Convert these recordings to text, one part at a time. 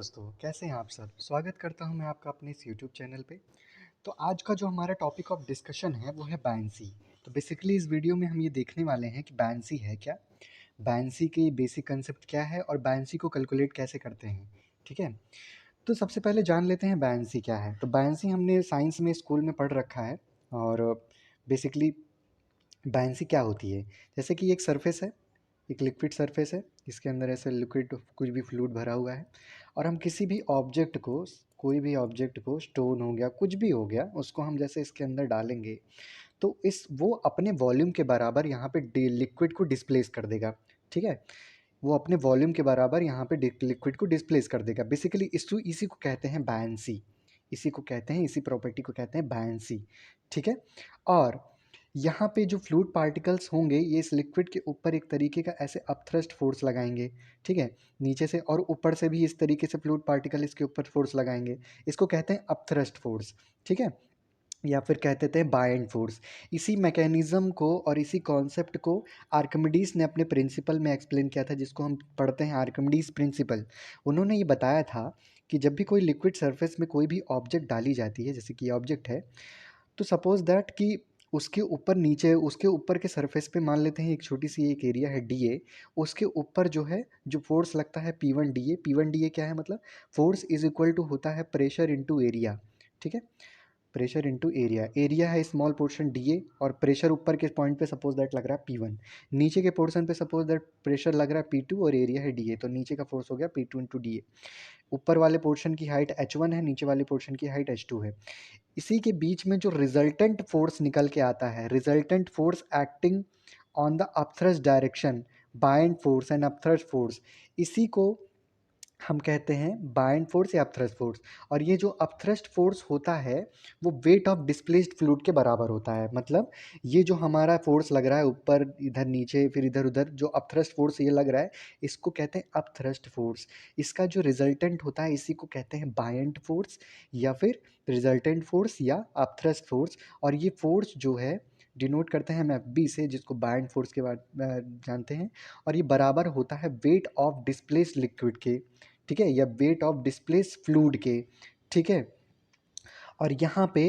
दोस्तों, कैसे हैं आप सब? स्वागत करता हूं मैं आपका अपने इस यूट्यूब चैनल पे। तो आज का जो हमारा टॉपिक ऑफ डिस्कशन है वो है बायनेंसी। तो बेसिकली इस वीडियो में हम ये देखने वाले हैं कि बायनेंसी है क्या, बायनेंसी की बेसिक कंसेप्ट क्या है और बायनेंसी को कैलकुलेट कैसे करते हैं। ठीक है, तो सबसे पहले जान लेते हैं बायनेंसी क्या है। तो बायनेंसी हमने साइंस में स्कूल में पढ़ रखा है। और बेसिकली बायनेंसी क्या होती है, जैसे कि एक सरफेस है, एक लिक्विड सरफेस है, इसके अंदर ऐसे लिक्विड कुछ भी फ्लूइड भरा हुआ है और हम किसी भी ऑब्जेक्ट को, कोई भी ऑब्जेक्ट को, स्टोन हो गया कुछ भी हो गया, उसको हम जैसे इसके अंदर डालेंगे तो इस वो अपने वॉल्यूम के बराबर यहाँ पे लिक्विड को डिस्प्लेस कर देगा। ठीक है, वो अपने वॉल्यूम के बराबर यहाँ पे लिक्विड को डिस्प्लेस कर देगा। बेसिकली इसी को कहते हैं बायनेंसी, इसी को कहते हैं, इसी प्रॉपर्टी को कहते हैं बायनेंसी। ठीक है, और यहाँ पे जो फ्लूइड पार्टिकल्स होंगे ये इस लिक्विड के ऊपर एक तरीके का ऐसे अपथ्रस्ट फोर्स लगाएंगे। ठीक है, नीचे से और ऊपर से भी इस तरीके से फ्लूइड पार्टिकल इसके ऊपर फोर्स लगाएंगे, इसको कहते हैं अपथ्रस्ट फोर्स। ठीक है, या फिर कहते थे बायंड फोर्स। इसी मैकेनिज्म को और इसी कॉन्सेप्ट को आर्किमिडीज ने अपने प्रिंसिपल में एक्सप्लेन किया था, जिसको हम पढ़ते हैं आर्किमिडीज प्रिंसिपल। उन्होंने ये बताया था कि जब भी कोई लिक्विड सरफेस में कोई भी ऑब्जेक्ट डाली जाती है, जैसे कि ऑब्जेक्ट है, तो सपोज दैट कि उसके ऊपर नीचे, उसके ऊपर के सरफेस पे मान लेते हैं एक छोटी सी एक एरिया है डी ए, उसके ऊपर जो है जो फोर्स लगता है P one D A. P one D A क्या है, मतलब फोर्स इज इक्वल टू होता है प्रेशर इनटू एरिया। ठीक है, प्रेशर इनटू एरिया, एरिया है स्मॉल पोर्शन डी ए और प्रेशर ऊपर के पॉइंट पे सपोज दैट लग रहा है पी वन, नीचे के पोर्शन पे सपोज दैट प्रेशर लग रहा है पी टू और एरिया है डी ए, तो नीचे का फोर्स हो गया P two into D A. ऊपर वाले पोर्शन की हाइट एच वन है, नीचे वाले पोर्शन की हाइट एच टू है। इसी के बीच में जो रिजल्टेंट फोर्स निकल के आता है, resultant force acting on the upthrust direction, buoyant force and upthrust force, इसी को हम कहते हैं बायंड फोर्स या अपथ्रस्ट फोर्स। और ये जो अपथ्रस्ट फोर्स होता है वो वेट ऑफ डिस्प्लेस्ड फ्लूइड के बराबर होता है। मतलब ये जो हमारा फोर्स लग रहा है ऊपर इधर नीचे फिर इधर उधर, जो अपथ्रस्ट फोर्स ये लग रहा है, इसको कहते हैं अपथ्रस्ट फोर्स। इसका जो रिजल्टेंट होता है इसी को कहते हैं बायंड फोर्स या फिर रिजल्टेंट फोर्स या अपथ्रस्ट फोर्स। और ये फोर्स जो है डिनोट करते हैं हम एफ बी से, जिसको बायंड फोर्स के बाद जानते हैं। और ये बराबर होता है वेट ऑफ डिस्प्लेस्ड लिक्विड के, ठीक है, या वेट ऑफ डिस्प्लेस फ्लूइड के। ठीक है, और यहाँ पे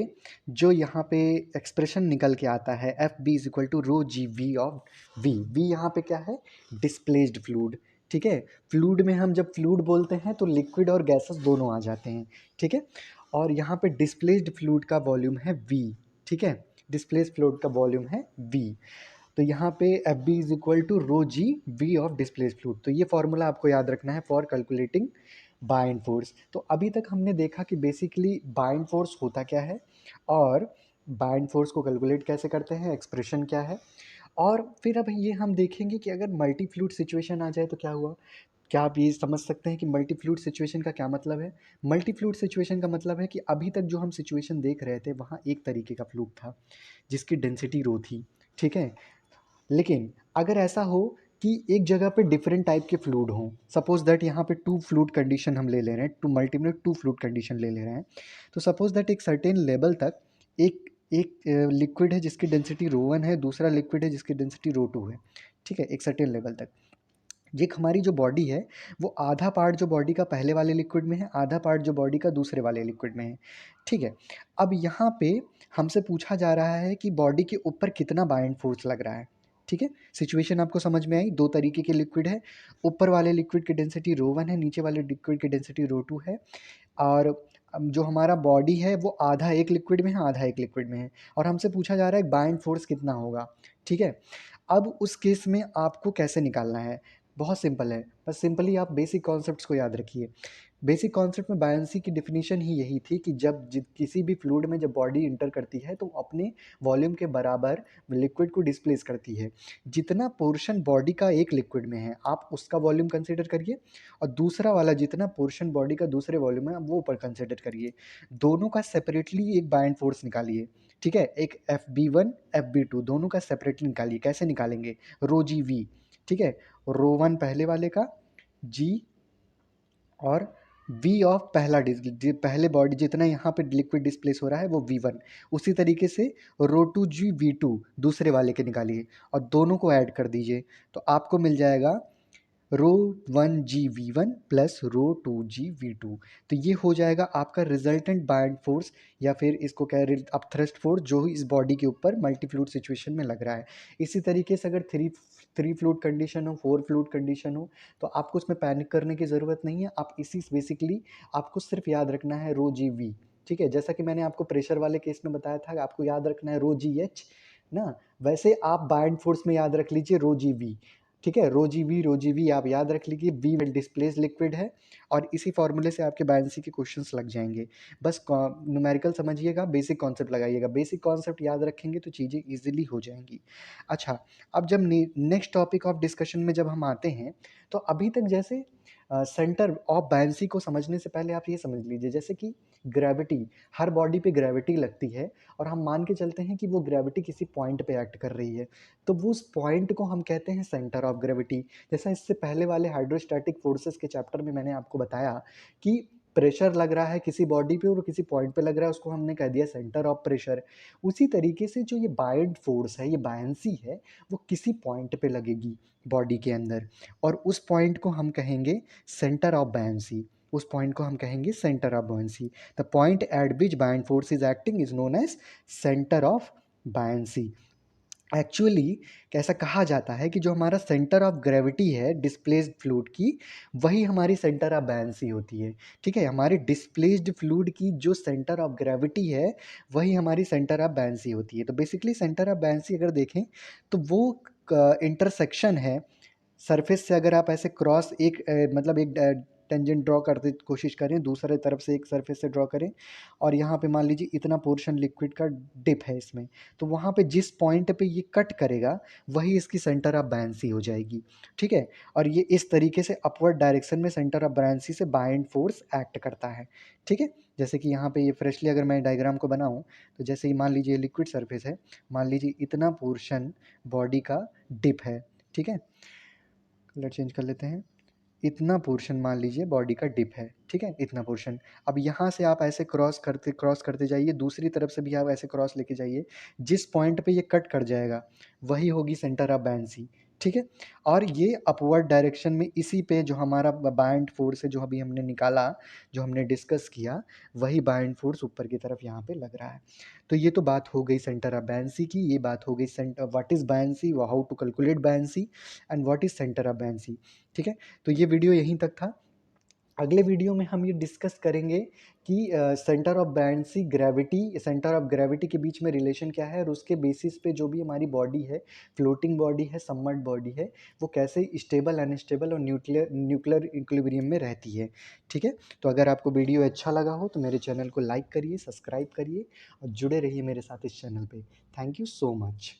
जो यहाँ पे एक्सप्रेशन निकल के आता है F B is equal to rho g V of V, V यहाँ पे क्या है, डिस्प्लेस्ड फ्लूइड। ठीक है, फ्लूइड में हम जब फ्लूइड बोलते हैं तो लिक्विड और गैसेस दोनों आ जाते हैं। ठीक है, और यहाँ पे डिस्प्लेस्ड फ्लूइड का वॉल्यूम है वी। ठीक है, डिस्प्लेस्ड फ्लूइड का वॉल्यूम है वी। तो यहाँ पे F B is equal to rho g V of displace fluid. तो ये फॉर्मूला आपको याद रखना है फॉर कैलकुलेटिंग बाइंड फोर्स। तो अभी तक हमने देखा कि बेसिकली बाइंड फोर्स होता क्या है और बाइंड फोर्स को कैलकुलेट कैसे करते हैं, एक्सप्रेशन क्या है। और फिर अब ये हम देखेंगे कि अगर मल्टी फ्लूइड सिचुएशन आ जाए तो क्या हुआ। क्या आप ये समझ सकते हैं कि मल्टी फ्लूइड सिचुएशन का क्या मतलब है? मल्टी फ्लूइड सिचुएशन का मतलब है कि अभी तक जो हम सिचुएशन देख रहे थे वहाँ एक तरीके का फ्लूइड था जिसकी डेंसिटी रो थी। ठीक है, लेकिन अगर ऐसा हो कि एक जगह पे डिफरेंट टाइप के फ्लूइड हों, सपोज दैट यहाँ पे टू फ्लूइड कंडीशन हम ले ले रहे हैं, टू मल्टी में टू फ्लूइड कंडीशन ले ले रहे हैं, तो सपोज दैट एक सर्टेन लेवल तक एक एक लिक्विड है जिसकी डेंसिटी रो वन है, दूसरा लिक्विड है जिसकी डेंसिटी रो टू है। ठीक है, एक सर्टेन लेवल तक ये हमारी जो बॉडी है वो आधा पार्ट जो बॉडी का पहले वाले लिक्विड में है, आधा पार्ट जो बॉडी का दूसरे वाले लिक्विड में है। ठीक है, अब यहाँ पे हमसे पूछा जा रहा है कि बॉडी के ऊपर कितना बाइंड फोर्स लग रहा है। ठीक है, सिचुएशन आपको समझ में आई, दो तरीके के लिक्विड है, ऊपर वाले लिक्विड की डेंसिटी रो वन है, नीचे वाले लिक्विड की डेंसिटी रो टू है। और जो हमारा बॉडी है वो आधा एक लिक्विड में है, आधा एक लिक्विड में है, और हमसे पूछा जा रहा है बाइंड फोर्स कितना होगा। ठीक है, अब उस केस में आपको कैसे निकालना है, बहुत सिंपल है, बस सिंपली आप बेसिक कॉन्सेप्ट्स को याद रखिए। बेसिक कॉन्सेप्ट में बायनेंसी की डेफिनेशन ही यही थी कि जब किसी भी फ्लूइड में जब बॉडी इंटर करती है तो अपने वॉल्यूम के बराबर लिक्विड को डिस्प्लेस करती है। जितना पोर्शन बॉडी का एक लिक्विड में है आप उसका वॉल्यूम कंसिडर करिए, और दूसरा वाला जितना पोर्शन बॉडी का दूसरे वॉल्यूम में आप वो ऊपर कंसिडर करिए। दोनों का सेपरेटली एक बाइंड फोर्स निकालिए। ठीक है, एक F B one F B two दोनों का सेपरेटली निकालिए। कैसे निकालेंगे, रो जी वी। ठीक है, रो वन पहले वाले का जी, और वी ऑफ पहला पहले बॉडी जितना यहाँ पे लिक्विड डिस्प्लेस हो रहा है वो वी वन, उसी तरीके से रो टू जी वी टू दूसरे वाले के निकालिए और दोनों को ऐड कर दीजिए तो आपको मिल जाएगा ρ1g v1 plus ρ2g v2। तो ये हो जाएगा आपका रिजल्टेंट बाइंड फोर्स, या फिर इसको कह रहे आप थ्रस्ट फोर्स, जो इस बॉडी के ऊपर मल्टी फ्लूइड सिचुएशन में लग रहा है। इसी तरीके से अगर थ्री फ्लूइड कंडीशन हो, 4 फ्लूइड कंडीशन हो, तो आपको उसमें पैनिक करने की ज़रूरत नहीं है। आप इसी बेसिकली आपको सिर्फ याद रखना है रो जी वी, ठीक है। जैसा कि मैंने आपको प्रेशर वाले केस में बताया था, आपको याद रखना है रो जी एच ना, वैसे आप बाइंड फोर्स में याद रख लीजिए रो जी वी, ठीक है। रो जी वी आप याद रख लीजिए, वी विल डिस्प्लेस लिक्विड है, और इसी फॉर्मूले से आपके बायंसी के क्वेश्चंस लग जाएंगे। बस न्यूमेरिकल समझिएगा, बेसिक कॉन्सेप्ट लगाइएगा, बेसिक कॉन्सेप्ट याद रखेंगे तो चीज़ें इजीली हो जाएंगी। अच्छा, अब जब नेक्स्ट टॉपिक ऑफ डिस्कशन में जब हम आते हैं, तो अभी तक जैसे सेंटर ऑफ बायंसी को समझने से पहले आप ये समझ लीजिए, जैसे कि ग्रेविटी, हर बॉडी पे ग्रेविटी लगती है, और हम मान के चलते हैं कि वो ग्रेविटी किसी पॉइंट पे एक्ट कर रही है, तो वो उस पॉइंट को हम कहते हैं सेंटर ऑफ ग्रेविटी। जैसा इससे पहले वाले हाइड्रोस्टैटिक फोर्सेस के चैप्टर में मैंने आपको बताया कि प्रेशर लग रहा है किसी बॉडी पे और किसी पॉइंट पे लग रहा है, उसको हमने कह दिया सेंटर ऑफ प्रेशर। उसी तरीके से जो ये बायंड फोर्स है, ये बायंसी है, वो किसी पॉइंट पे लगेगी बॉडी के अंदर, और उस पॉइंट को हम कहेंगे सेंटर ऑफ बायंसी। उस पॉइंट को हम कहेंगे centre of buoyancy. The point at which buoyant force is acting is known as centre of buoyancy. Actually कैसा कहा जाता है कि जो हमारा सेंटर ऑफ ग्रेविटी है डिस्प्लेस्ड फ्लूइड की, वही हमारी सेंटर ऑफ बायंसी होती है, ठीक है। हमारे डिस्प्लेस्ड फ्लूइड की जो सेंटर ऑफ ग्रेविटी है, वही हमारी सेंटर ऑफ बायंसी होती है। तो बेसिकली सेंटर ऑफ बायंसी अगर देखें तो वो इंटरसेक्शन है सरफेस से। अगर आप ऐसे क्रॉस एक मतलब एक टेंजेंट ड्रॉ करते कोशिश करें, दूसरे तरफ से एक सरफेस से ड्रॉ करें, और यहाँ पे मान लीजिए इतना पोर्शन लिक्विड का डिप है इसमें, तो वहाँ पे जिस पॉइंट पे ये कट करेगा, वही इसकी सेंटर ऑफ बायंसी हो जाएगी, ठीक है। और ये इस तरीके से अपवर्ड डायरेक्शन में सेंटर ऑफ बायंसी से बाइंड फोर्स एक्ट करता है, ठीक है। जैसे कि यहाँ पे ये फ्रेशली अगर मैं डायग्राम को बनाऊँ, तो जैसे ही मान लीजिए लिक्विड सरफेस है, मान लीजिए इतना पोर्शन बॉडी का डिप है, ठीक है। कलर चेंज कर लेते हैं। इतना पोर्शन मान लीजिए बॉडी का डिप है, ठीक है, इतना पोर्शन। अब यहाँ से आप ऐसे क्रॉस करते जाइए, दूसरी तरफ से भी आप ऐसे क्रॉस लेके जाइए, जिस पॉइंट पे ये कट कर जाएगा, वही होगी सेंटर ऑफ बायंसी, ठीक है। और ये अपवर्ड डायरेक्शन में इसी पे जो हमारा बायंड फोर्स है, जो अभी हमने निकाला, जो हमने डिस्कस किया, वही बायंड फोर्स ऊपर की तरफ यहाँ पे लग रहा है। तो ये तो बात हो गई सेंटर ऑफ बायंसी की, ये बात हो गई centre what is buoyancy, how to calculate buoyancy, and what is centre of buoyancy, ठीक है। तो ये वीडियो यहीं तक था। अगले वीडियो में हम ये डिस्कस करेंगे कि centre of buoyancy, gravity, centre of gravity के बीच में रिलेशन क्या है, और उसके बेसिस पे जो भी हमारी बॉडी है, फ्लोटिंग बॉडी है, सबमर्ज्ड बॉडी है, वो कैसे स्टेबल, अनस्टेबल और न्यूक्लियर इक्विलिब्रियम में रहती है, ठीक है। तो अगर आपको वीडियो अच्छा लगा हो तो मेरे चैनल को लाइक करिए, सब्सक्राइब करिए, और जुड़े रहिए मेरे साथ इस चैनल पे। Thank you so much.